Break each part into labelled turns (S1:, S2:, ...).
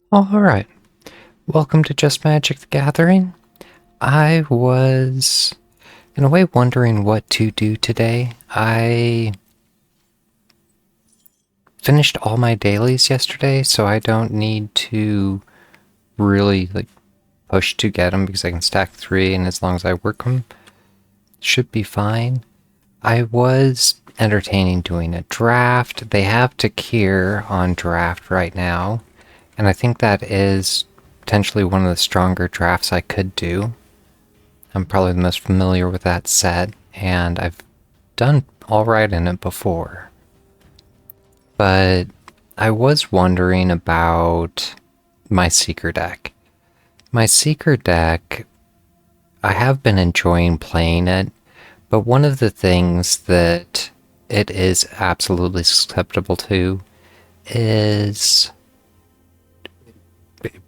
S1: Alright, welcome to Just Magic the Gathering. I was, in a way, wondering what to do today. I finished all my dailies yesterday, so I don't need to really push to get them because I can stack 3, and as long as I work them, should be fine. I was entertaining doing a draft. They have Takir on draft right now, and I think that is potentially one of the stronger drafts I could do. I'm probably the most familiar with that set, and I've done alright in it before. But I was wondering about my Seeker deck. My Seeker deck, I have been enjoying playing it, but one of the things that it is absolutely susceptible to is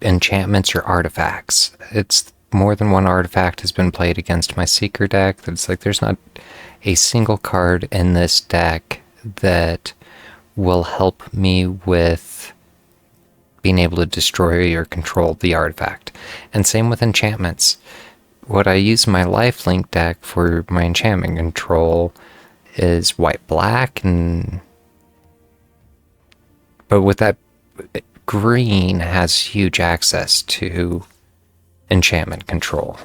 S1: enchantments or artifacts. It's more than one artifact has been played against my Seeker deck. That's like there's not a single card in this deck that will help me with being able to destroy or control the artifact. And same with enchantments. What I use my lifelink deck for my enchantment control is white-black, and but with that, green has huge access to enchantment control.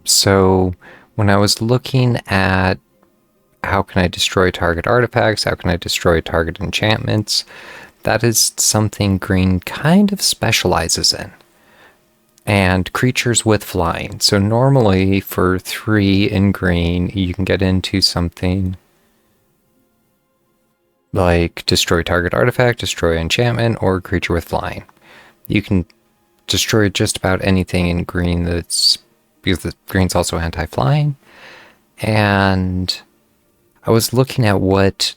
S1: So when I was looking at how can I destroy target artifacts, how can I destroy target enchantments, that is something green kind of specializes in. And creatures with flying. So normally for 3 in green, you can get into something like destroy target artifact, destroy enchantment, or creature with flying. You can destroy just about anything in green that's because the green's also anti-flying. And I was looking at what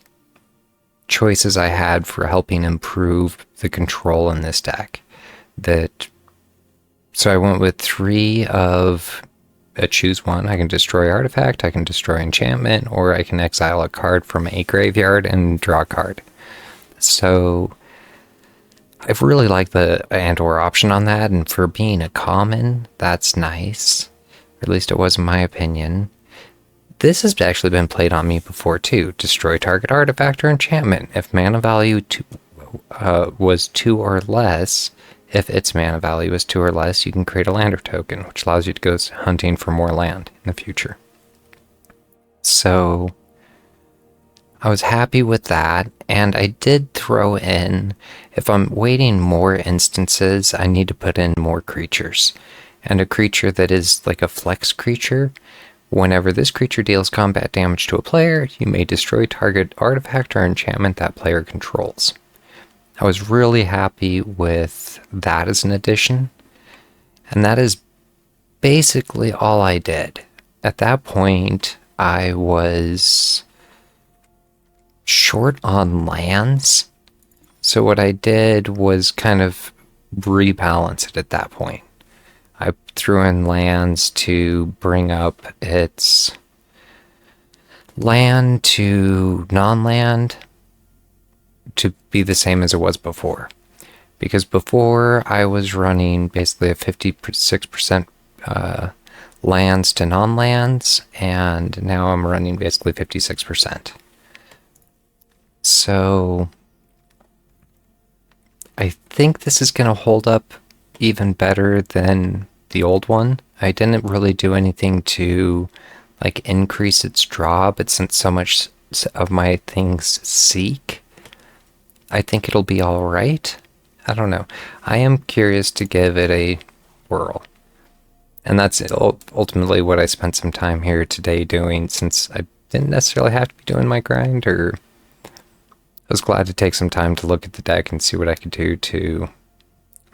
S1: choices I had for helping improve the control in this deck. So I went with 3 of choose one. I can destroy artifact, I can destroy enchantment, or I can exile a card from a graveyard and draw a card. So I've really liked the and/or option on that, and for being a common, that's nice. Or at least it was in my opinion. This has actually been played on me before too. Destroy target artifact or enchantment. If mana value was 2 or less, if its mana value is 2 or less, you can create a lander token, which allows you to go hunting for more land in the future. So I was happy with that, and I did throw in, if I'm waiting more instances, I need to put in more creatures. And a creature that is like a flex creature, whenever this creature deals combat damage to a player, you may destroy target artifact or enchantment that player controls. I was really happy with that as an addition, and that is basically all I did. At that point, I was short on lands, so what I did was kind of rebalance it at that point. I threw in lands to bring up its land to non-land to be the same as it was before. Because before I was running basically a 56% lands to non-lands, and now I'm running basically 56%. So I think this is going to hold up even better than the old one. I didn't really do anything to like increase its draw, but since so much of my things seek, I think it'll be all right. I don't know. I am curious to give it a whirl. And that's ultimately what I spent some time here today doing, since I didn't necessarily have to be doing my grind, or I was glad to take some time to look at the deck and see what I could do to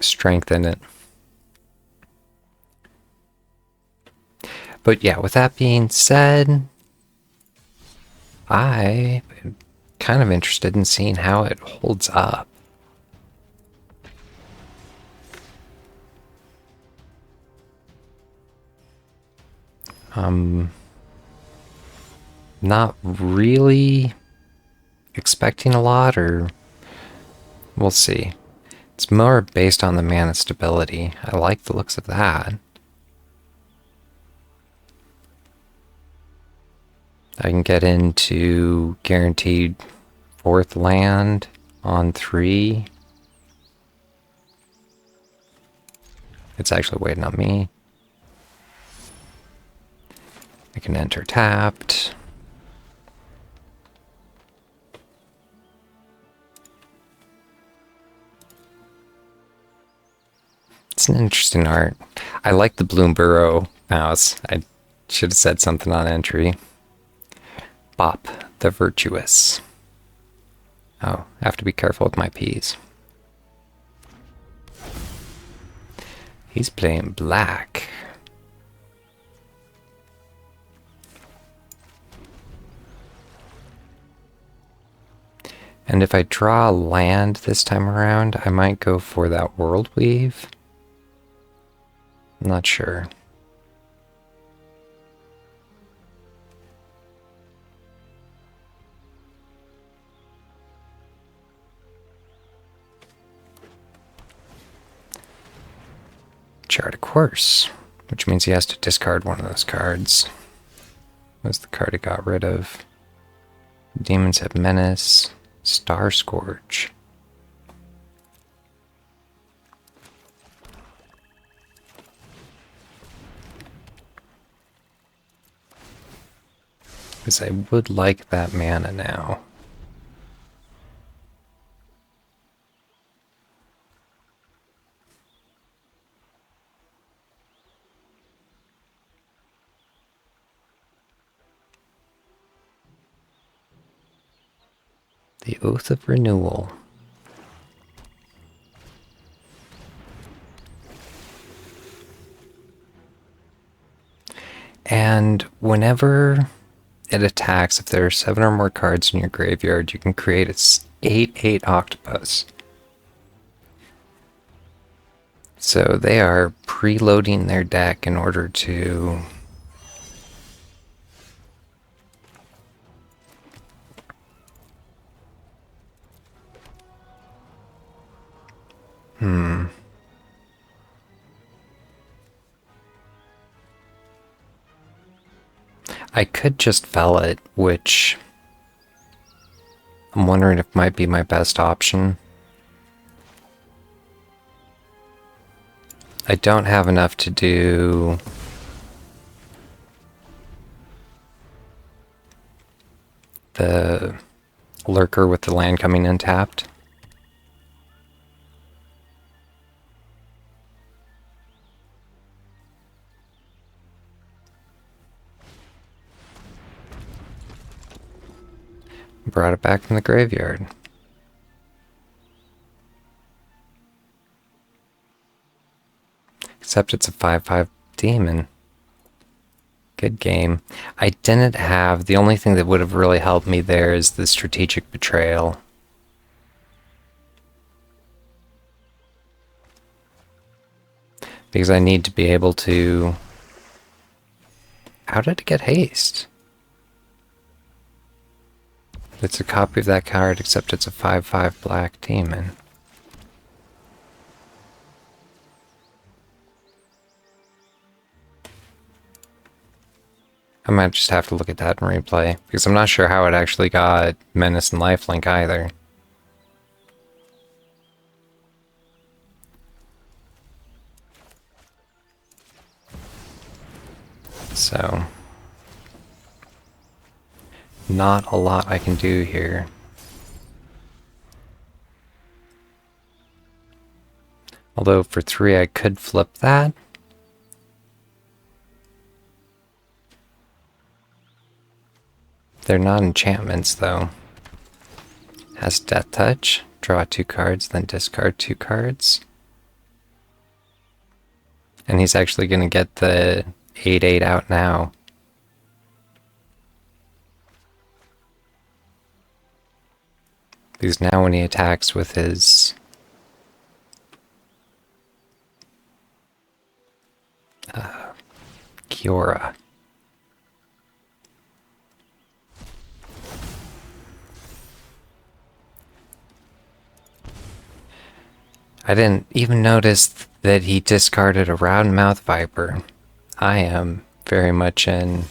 S1: strengthen it. But yeah, with that being said, I'm kind of interested in seeing how it holds up. Not really expecting a lot, or we'll see. It's more based on the mana stability. I like the looks of that. I can get into guaranteed 4th land on 3. It's actually waiting on me. I can enter tapped. It's an interesting art. I like the Bloomburrow mouse. I should have said something on entry. Bop the Virtuous. Oh, I have to be careful with my P's. He's playing black. And if I draw land this time around, I might go for that World Weave. I'm not sure. Chart a Course, which means he has to discard one of those cards. What's the card he got rid of? Demons have Menace, Star Scourge. Because I would like that mana now. The Oath of Renewal. And whenever it attacks, if there are 7 or more cards in your graveyard, you can create an 8/8 octopus. So they are preloading their deck in order to I could just fell it, which I'm wondering if might be my best option. I don't have enough to do the Lurker with the land coming in tapped. Brought it back from the graveyard. Except it's a 5/5 demon. Good game. I didn't have... The only thing that would have really helped me there is the Strategic Betrayal. Because I need to be able to... How did it get haste? It's a copy of that card, except it's a 5/5 black demon. I might just have to look at that in replay, because I'm not sure how it actually got Menace and Lifelink either. So, not a lot I can do here. Although for 3 I could flip that. They're not enchantments though. Has Death Touch, draw 2 cards, then discard 2 cards. And he's actually going to get the 8/8 out now. Because now when he attacks with his Kiora, I didn't even notice that he discarded a Roundmouth Viper. I am very much in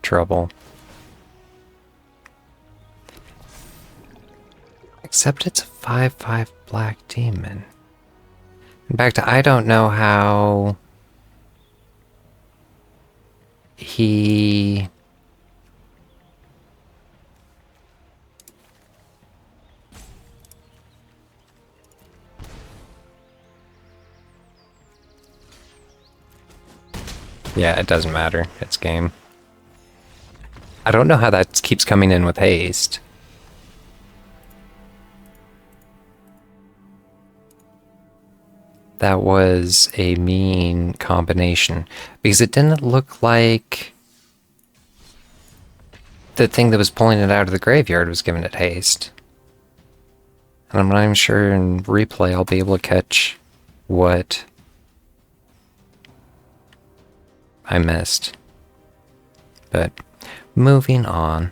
S1: trouble. Except it's a 5/5 Black Demon. In fact, I don't know how he... Yeah, it doesn't matter. It's game. I don't know how that keeps coming in with haste. That was a mean combination. Because it didn't look like the thing that was pulling it out of the graveyard was giving it haste. And I'm not even sure in replay I'll be able to catch what I missed. But moving on.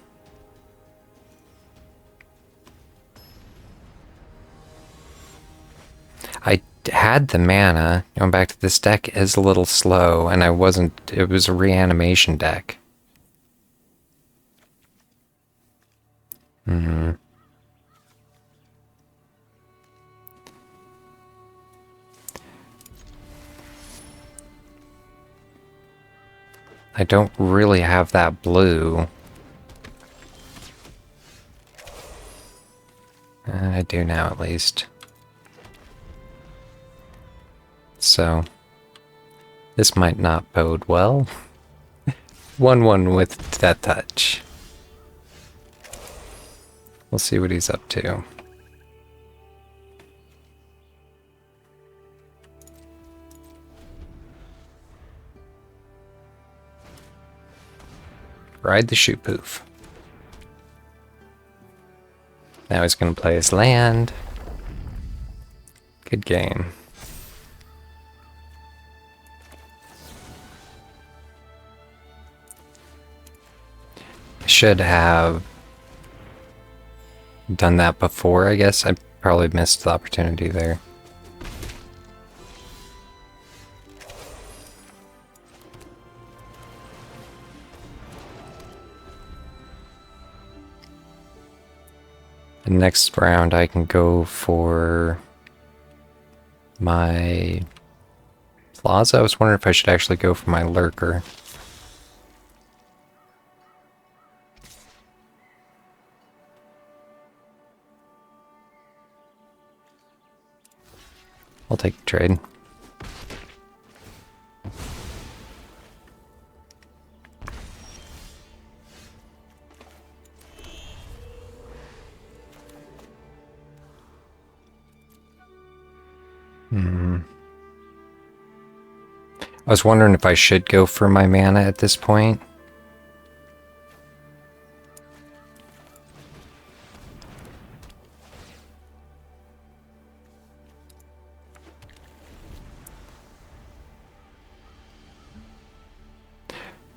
S1: I had the mana. Going back to this deck is a little slow, and I wasn't... It was a reanimation deck. I don't really have that blue. I do now, at least. So, this might not bode well. 1/1 with Death Touch. We'll see what he's up to. Ride the shoot poof. Now he's going to play his land. Good game. I should have done that before, I guess. I probably missed the opportunity there. The next round I can go for my Plaza. I was wondering if I should actually go for my Lurker. I'll take the trade. I was wondering if I should go for my mana at this point.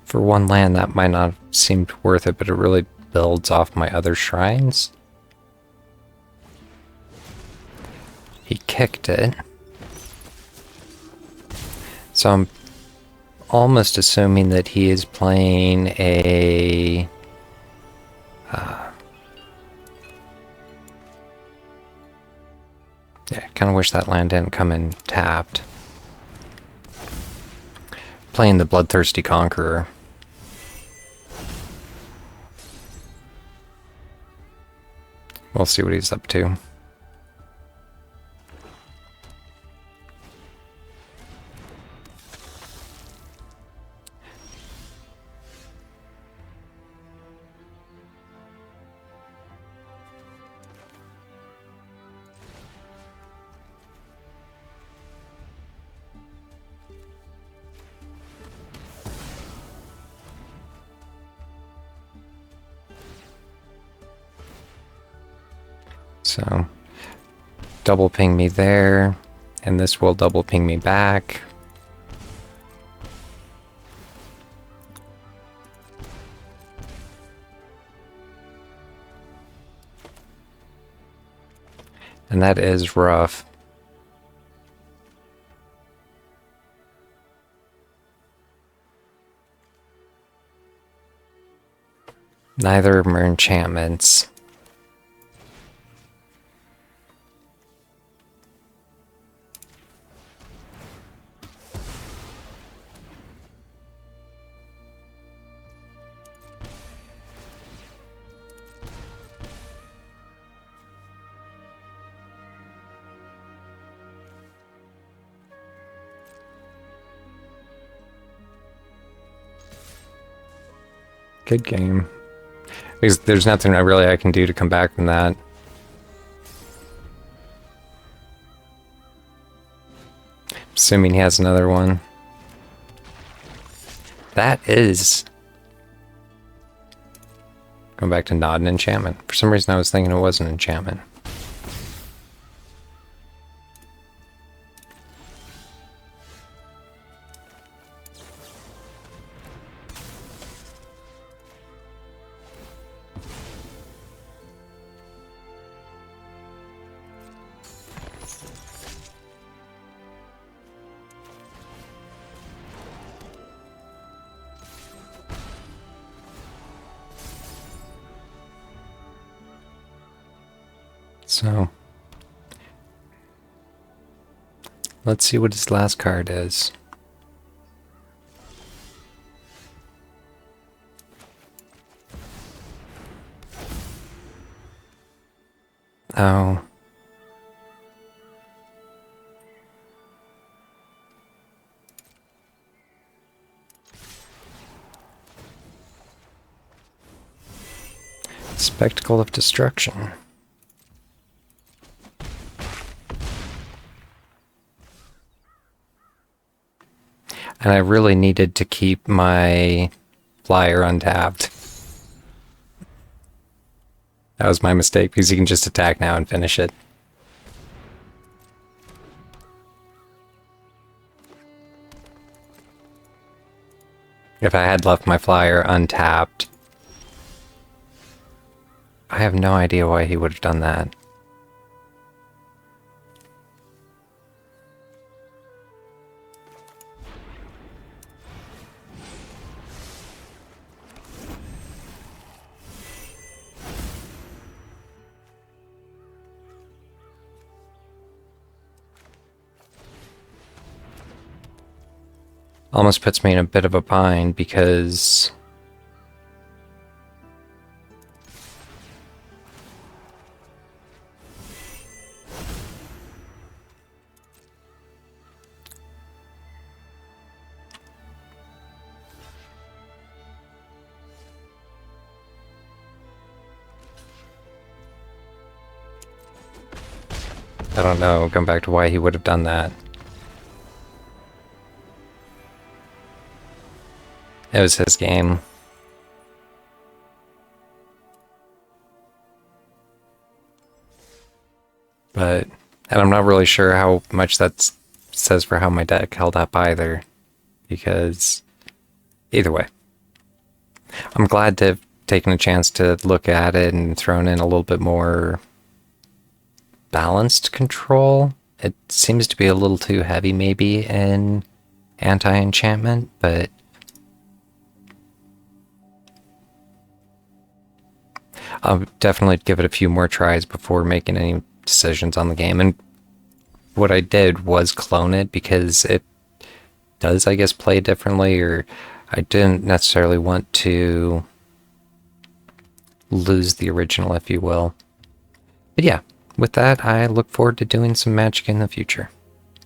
S1: For one land, that might not have seemed worth it, but it really builds off my other shrines. He kicked it. So I'm almost assuming that he is playing a... yeah, I kind of wish that land didn't come in tapped. Playing the Bloodthirsty Conqueror. We'll see what he's up to. So, double ping me there, and this will double ping me back. And that is rough. Neither of them are enchantments. Good game. Because there's nothing I can do to come back from that. Assuming he has another one. That is... Going back to not an enchantment. For some reason I was thinking it was an enchantment. So, let's see what his last card is. Oh. Spectacle of Destruction. And I really needed to keep my flyer untapped. That was my mistake, because you can just attack now and finish it. If I had left my flyer untapped, I have no idea why he would have done that. Almost puts me in a bit of a bind because I don't know, going back to why he would have done that. It was his game. And I'm not really sure how much that says for how my deck held up either. Because, either way. I'm glad to have taken a chance to look at it and thrown in a little bit more balanced control. It seems to be a little too heavy maybe in anti-enchantment, but I'll definitely give it a few more tries before making any decisions on the game. And what I did was clone it because it does, I guess, play differently, or I didn't necessarily want to lose the original, if you will. But yeah, with that, I look forward to doing some Magic in the future.